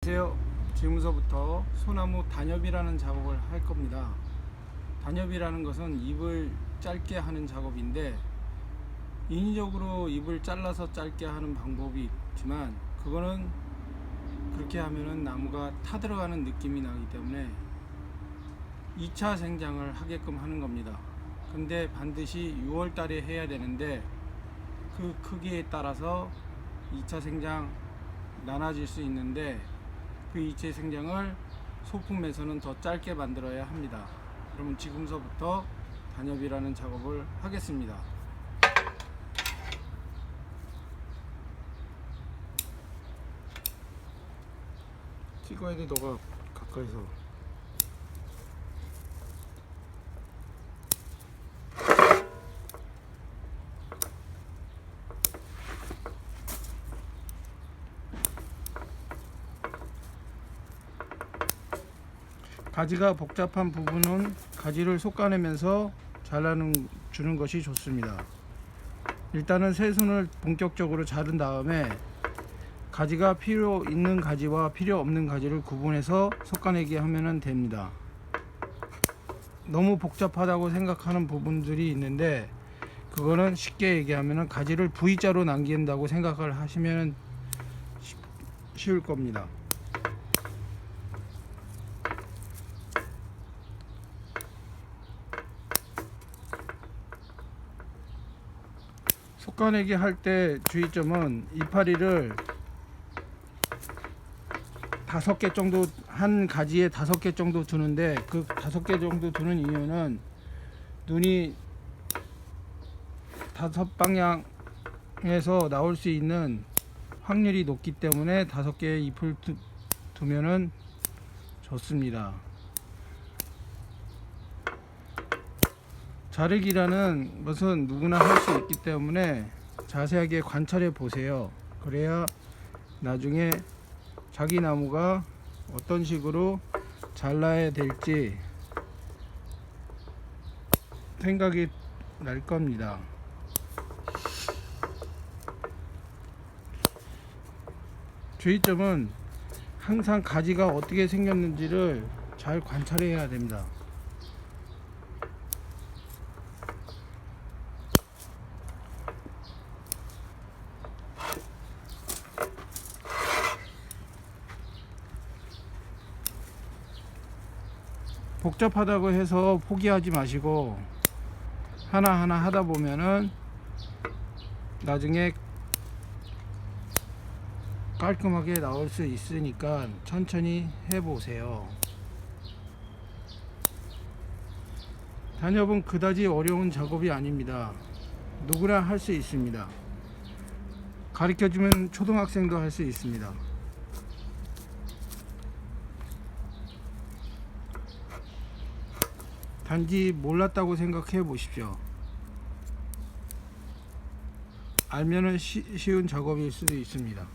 안녕하세요. 지금서부터 소나무 단엽이라는 작업을 할 겁니다. 단엽이라는 것은 잎을 짧게 하는 작업인데, 인위적으로 잎을 잘라서 짧게 하는 방법이 있지만 그거는 그렇게 하면은 나무가 타들어가는 느낌이 나기 때문에 2차 생장을 하게끔 하는 겁니다. 근데 반드시 6월 달에 해야 되는데, 그 크기에 따라서 2차 생장 나눠질 수 있는데, 그 2차 생장을 소품에서는 더 짧게 만들어야 합니다. 그러면 지금서부터 단엽이라는 작업을 하겠습니다. 찍어야 돼, 너가 가까이서. 가지가 복잡한 부분은 가지를 솎아내면서 잘라주는 것이 좋습니다. 일단은 새순을 본격적으로 자른 다음에 가지가 필요 있는 가지와 필요 없는 가지를 구분해서 솎아내기 하면 됩니다. 너무 복잡하다고 생각하는 부분들이 있는데, 그거는 쉽게 얘기하면 가지를 V자로 남긴다고 생각을 하시면 쉬울 겁니다. 솎아내기 할 때 주의점은 이파리를 5개 정도, 한 가지에 5개 정도 두는데, 그 5개 정도 두는 이유는 눈이 5방향에서 나올 수 있는 확률이 높기 때문에 5개의 잎을 두면은 좋습니다. 자르기라는 것은 누구나 할 수 있기 때문에 자세하게 관찰해 보세요. 그래야 나중에 자기 나무가 어떤 식으로 잘라야 될지 생각이 날 겁니다. 주의점은 항상 가지가 어떻게 생겼는지를 잘 관찰해야 됩니다. 복잡하다고 해서 포기하지 마시고 하나하나 하다 보면은 나중에 깔끔하게 나올 수 있으니까 천천히 해보세요. 단엽은 그다지 어려운 작업이 아닙니다. 누구나 할 수 있습니다. 가르쳐주면 초등학생도 할 수 있습니다. 단지 몰랐다고 생각해 보십시오. 알면은 쉬운 작업일 수도 있습니다.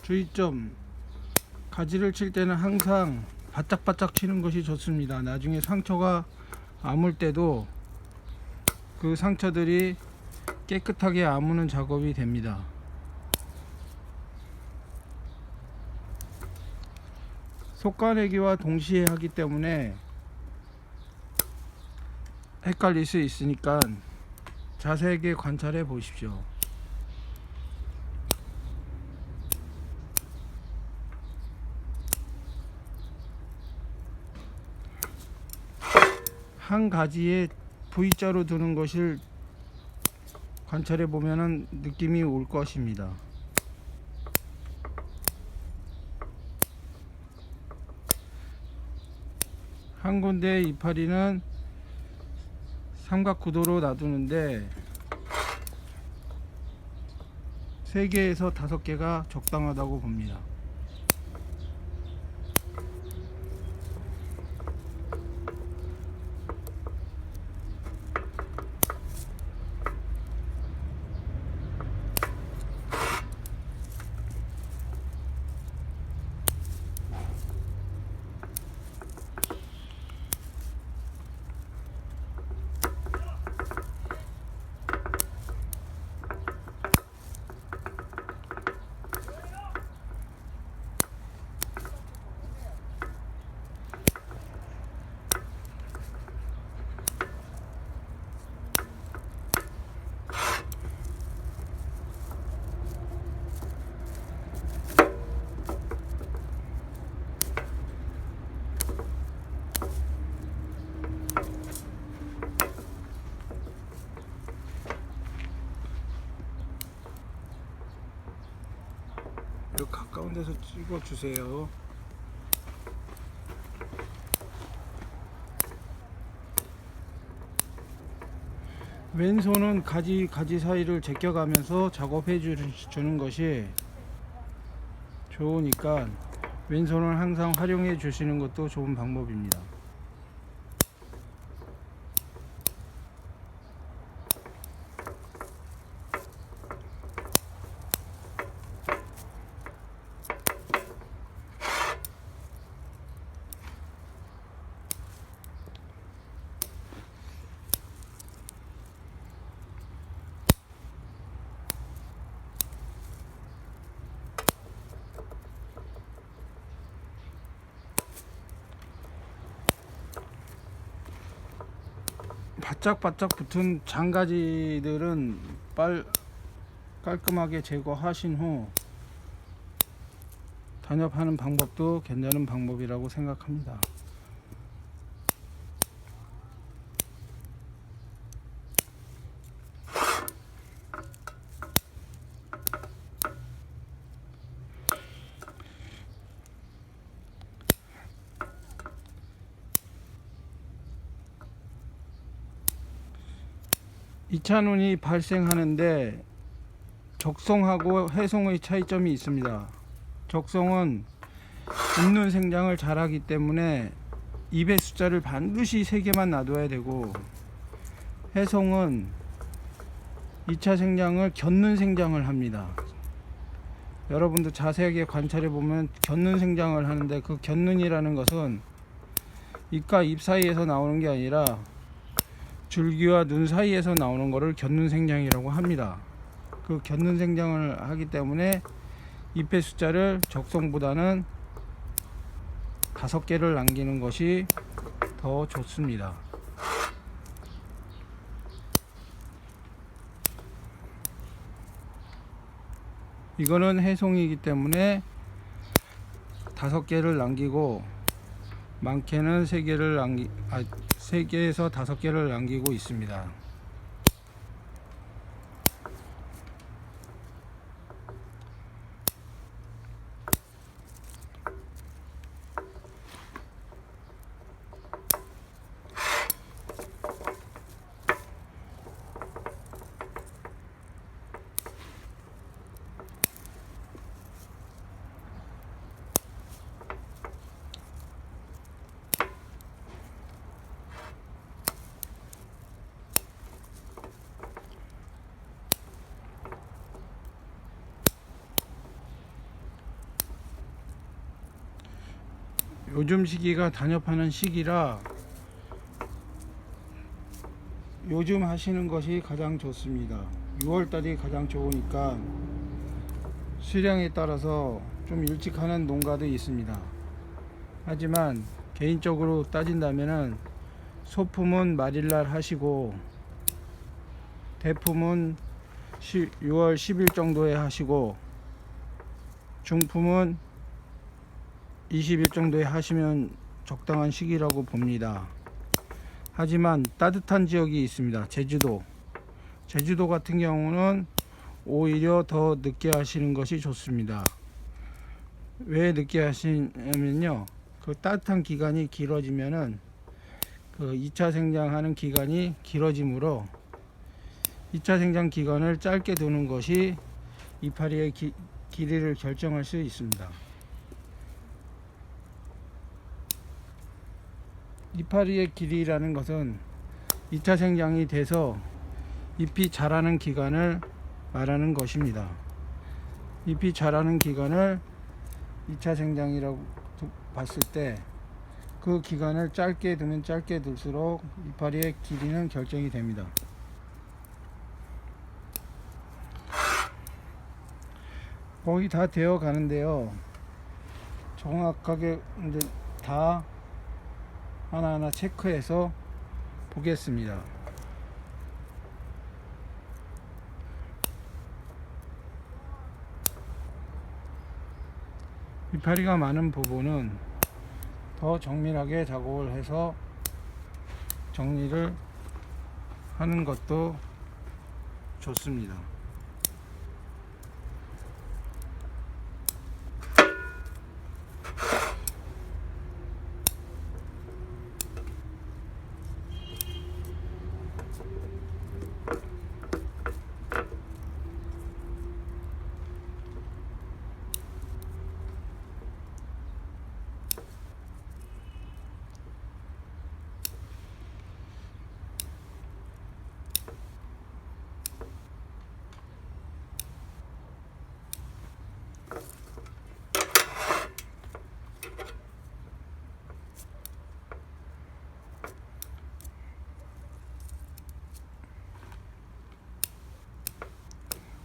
주의점, 가지를 칠 때는 항상 바짝바짝 치는 것이 좋습니다. 나중에 상처가 아물 때도 그 상처들이 깨끗하게 아무는 작업이 됩니다. 솎아내기와 동시에 하기 때문에 헷갈릴 수 있으니까 자세하게 관찰해 보십시오. 한 가지에 V자로 두는 것을 관찰해 보면은 느낌이 올 것입니다. 한 군데 이파리는 삼각 구도로 놔두는데 3개에서 5개가 적당하다고 봅니다. 이렇게 가까운 데서 찍어 주세요. 왼손은 가지 사이를 제껴가면서 작업해 주는 것이 좋으니까 왼손을 항상 활용해 주시는 것도 좋은 방법입니다. 바짝바짝 붙은 장가지들은 깔끔하게 제거하신 후 단엽하는 방법도 괜찮은 방법이라고 생각합니다. 이차눈이 발생하는데 적송하고 해송의 차이점이 있습니다. 적송은 잎눈 생장을 잘하기 때문에 잎의 숫자를 반드시 3개만 놔둬야 되고, 해송은 2차 생장을 겨눈 생장을 합니다. 여러분도 자세하게 관찰해 보면 겨눈 생장을 하는데, 그 겨눈이라는 것은 잎과 잎 사이에서 나오는 게 아니라 줄기와 눈 사이에서 나오는 것을 겨눈 생장이라고 합니다. 그 겨눈 생장을 하기 때문에 잎의 숫자를 적송보다는 5개를 남기는 것이 더 좋습니다. 이거는 해송이기 때문에 5개를 남기고, 많게는 3개에서 5개를 남기고 있습니다. 요즘 시기가 단엽하는 시기라 요즘 하시는 것이 가장 좋습니다. 6월달이 가장 좋으니까 수량에 따라서 좀 일찍 하는 농가도 있습니다. 하지만 개인적으로 따진다면은 소품은 말일날 하시고, 대품은 6월 10일 정도에 하시고, 중품은 20일 정도에 하시면 적당한 시기라고 봅니다. 하지만 따뜻한 지역이 있습니다. 제주도 같은 경우는 오히려 더 늦게 하시는 것이 좋습니다. 왜 늦게 하시냐면요, 그 따뜻한 기간이 길어지면은 그 2차 생장하는 기간이 길어지므로 2차 생장 기간을 짧게 두는 것이 이파리의 길이를 결정할 수 있습니다. 이파리의 길이라는 것은 2차 생장이 돼서 잎이 자라는 기간을 말하는 것입니다. 잎이 자라는 기간을 2차 생장이라고 봤을 때, 그 기간을 짧게 두면 짧게 둘수록 이파리의 길이는 결정이 됩니다. 거의 다 되어 가는데요, 정확하게 이제 다 하나하나 체크해서 보겠습니다. 이파리가 많은 부분은 더 정밀하게 작업을 해서 정리를 하는 것도 좋습니다.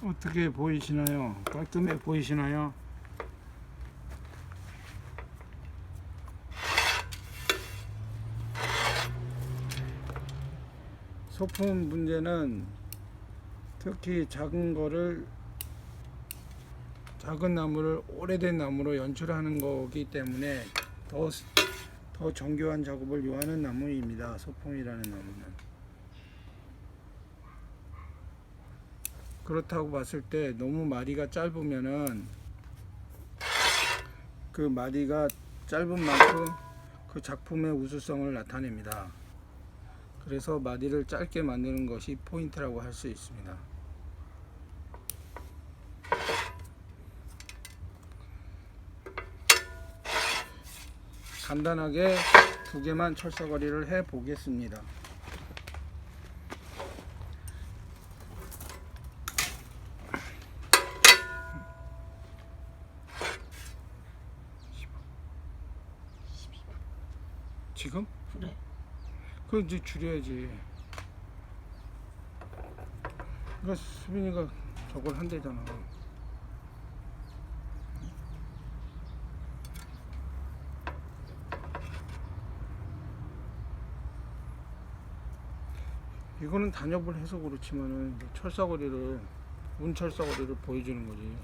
어떻게 보이시나요? 깔끔해 보이시나요? 소품 문제는 특히 작은 나무를 오래된 나무로 연출하는 거기 때문에 더 정교한 작업을 요하는 나무입니다. 소품이라는 나무는. 그렇다고 봤을 때 너무 마디가 짧으면은 그 마디가 짧은 만큼 그 작품의 우수성을 나타냅니다. 그래서 마디를 짧게 만드는 것이 포인트라고 할 수 있습니다. 간단하게 두 개만 철사거리를 해 보겠습니다. 지금? 그래. 그럼 이제 줄여야지. 그러니까 수빈이가 저걸 한대잖아. 이거는 단엽을 해서 그렇지만은 철사거리를 운철사거리를 보여주는 거지.